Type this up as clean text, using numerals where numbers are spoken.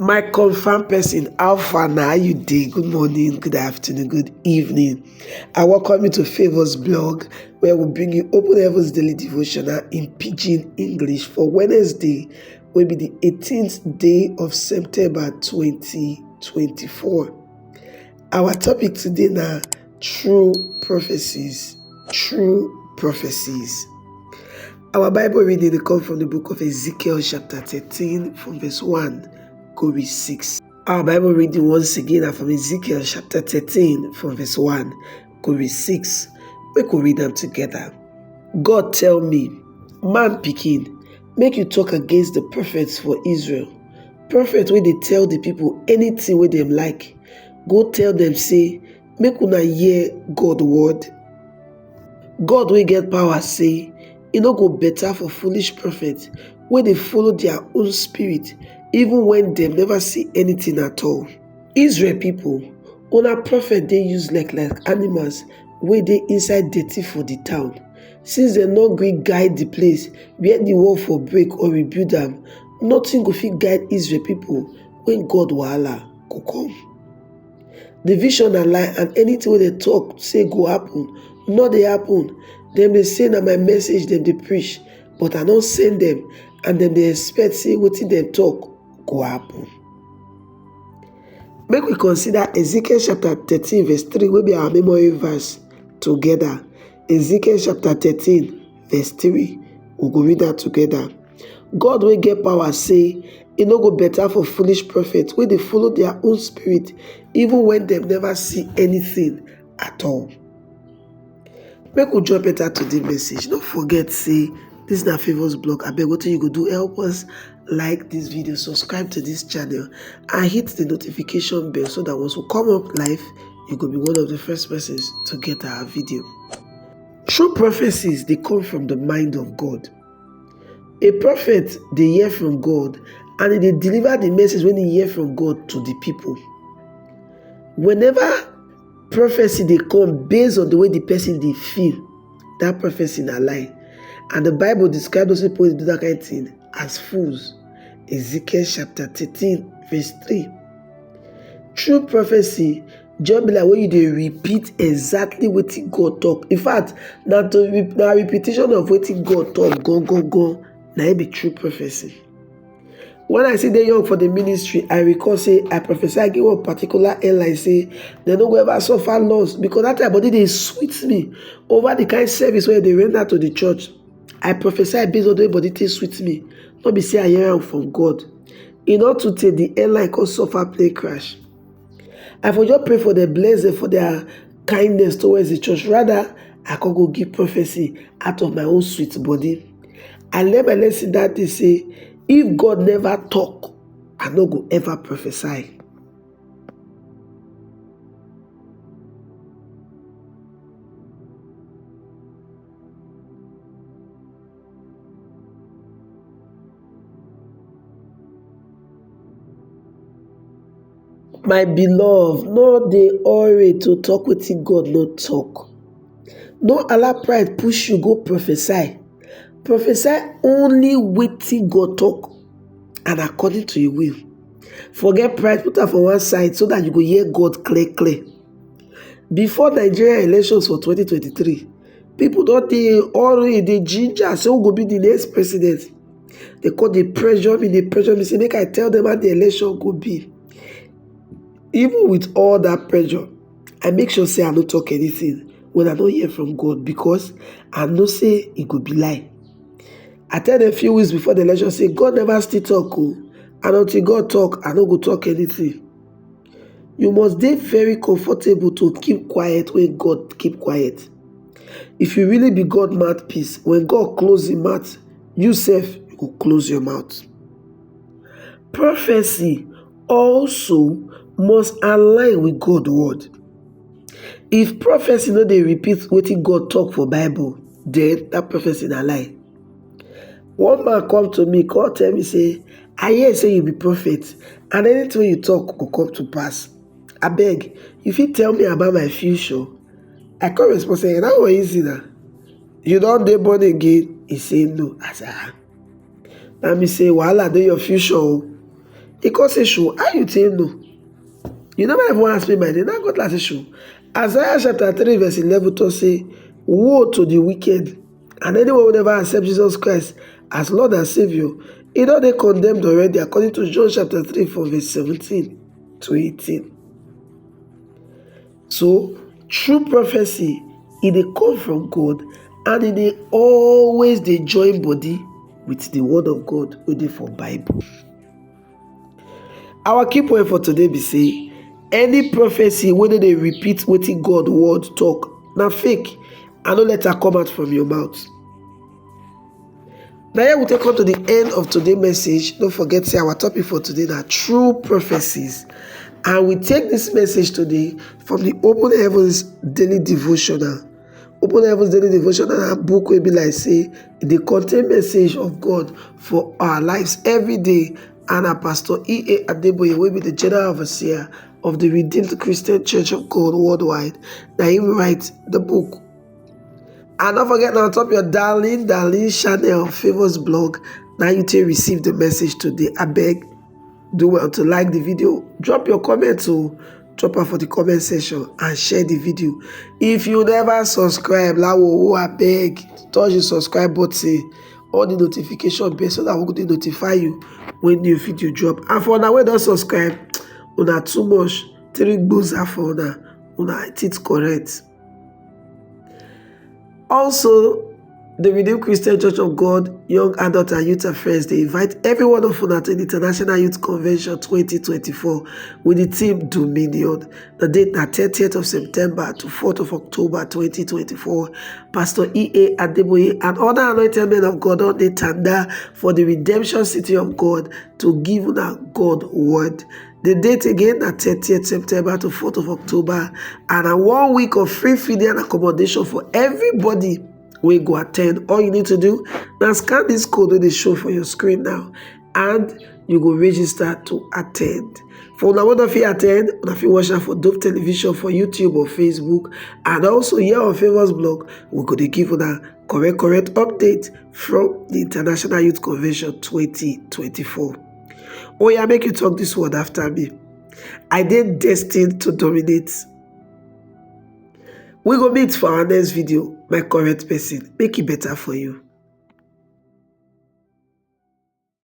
My confirmed person, how far now? How you day? Good morning, good afternoon, good evening. I welcome you to Favors blog, where we bring you Open Heavens Daily Devotional in Pidgin English for Wednesday, will be the 18th day of September 2024. Our topic today now, true prophecies. True prophecies. Our Bible reading will come from the book of Ezekiel chapter 13 from verse 1 go read 6. Our Bible reading once again are from Ezekiel chapter 13 from verse 1 go read 6. We could read them together. God tell me, man pikin, make you talk against the prophets for Israel. Prophet wey dey tell the people anything wey dem like. Go tell them say, make una hear God word. God wey get power say, e no go better for foolish prophets wey dey follow their own spirit, even when dem never see anything at all. Israel people, una prophet dey useless like animals wey dey inside dirty for the town. Since dem no gree guide the place where the wall for break or rebuild am, nothing go fit guide Israel people when God wahala go come. The vision na lie, and anything wey dem talk say go happen no dey happen. Dem dey say na my message dem dey preach, but I no send dem, and dem dey expect say wetin dem talk go happen. Make we consider Ezekiel chapter 13 verse 3 wey be our memory verse together. Ezekiel chapter 13 verse 3, we go read that together. God wey get power say, e no go better for foolish prophets wey dey follow their own spirit, even when dem never see anything at all. Make we jump enter to the message. Don't forget say this na Favors blog. Abeg, wetin you go do, help us like this video, subscribe to this channel, and hit the notification bell so that once we come up live, you go be one of the first persons to get our video. True prophecies, they come from the mind of God. A prophet dey hear from God, and e dey deliver the message when he hear from God to the people. Whenever prophecy dey come based on the way the person dey feel, that prophecy na lie. And the Bible describes those people who do that kind of thing as fools. Ezekiel chapter 13 verse 3. True prophecy just be like when you dey repeat exactly wetin God talk. In fact, na repetition of wetin God talk go na it be true prophecy. When I say dey young for the ministry, I recall say I prophesy against one particular airline say dem no go ever suffer loss, because that time body dey sweet me over the kind service wey dey render to the church. I prophesy based on the way body take sweet me, no be say I hear am from God. E no too tey the airline come suffer plane crash. I for just pray for the blessing for their kindness towards the church. Rather, I can go give prophecy out of my own sweet body. I learn my lesson that day say, if God never talk, I no go ever prophesy. My beloved, no dey hurry to talk wetin God no talk. No allow pride push you go prophesy. Prophesy only wetin God talk and according to your will. Forget pride, put am for one side so that you go hear God clear. Before Nigeria elections for 2023, people don dey already dey ginger say who go be the next president. They call dey pressure me say make I tell them how the election go be. Even with all that pressure, I make sure say I no talk anything when I don't hear from God, because I know say it could be lie. I tell them a few weeks before the election say God never still talk, and until God talk, I no go talk anything. You must be very comfortable to keep quiet when God keep quiet. If you really be God mouthpiece, when God close his mouth, you self will close your mouth. Prophecy also must align with God's word. If prophecy no dey repeat wetin God talk for Bible, then that prophecy na lie. One man come to me, come tell me say, I hear say you be prophet, and anything you talk go come to pass. Abeg, you fit tell me about my future? I come respond say, that one easy na. You don dey born again? He say no. I say, na me say wahala dey your future o. He come say show. How you take know? You never ever ask me my name. Now God like say show. Isaiah chapter 3 verse 11 to say, woe to the wicked and anyone who never accept Jesus Christ as Lord and Savior. You know they condemned already according to John chapter 3 from verse 17 to 18. So true prophecy, it dey come from God and it dey always dey join body with the word of God wey dey for Bible. Our key point for today be say any prophecy wey no dey repeat wetin God word talk na fake and no let am come out from your mouth. Na here we take come to the end of today's message. Don't forget say our topic for today na true prophecies. And we take this message today from the Open Heavens Daily Devotional. Open Heavens Daily Devotional na book wey be like say e dey contain message of God for our lives every day. And our Pastor E.A. Adeboye wey be the General Overseer of the Redeemed Christian Church of God worldwide, na him write the book. And don't forget now, on top your darling channel, Favors blog, now you take receive the message today. I beg, do well to like the video, drop your comment to drop out for the comment section and share the video. If you never subscribe, I beg, touch the subscribe button, all the notification bell so that we could notify you when new video drop. And for now, when don't subscribe, una too much, 3 gboza for una it correct. Also, the Redeemed Christian Church of God, Young Adult and Youth Affairs, they invite every one of us to the International Youth Convention 2024 with the theme Dominion. The date is 30th of September to 4th of October 2024. Pastor E.A. Adeboye and other anointed men of God on the tender for the redemption city of God to give them God word. The date again is 30th September to 4th of October, and a 1 week of free feeding and accommodation for everybody we go attend. All you need to do now scan this code that they show for your screen now, and you go register to attend. For now, if you attend, if you watch for Dope Television for YouTube or Facebook, and also here on Favors blog, we go to give you a correct update from the International Youth Convention 2024. Oh yeah, make you talk this word after me. I did destined to dominate. We go meet for our next video, my correct person. Make it better for you.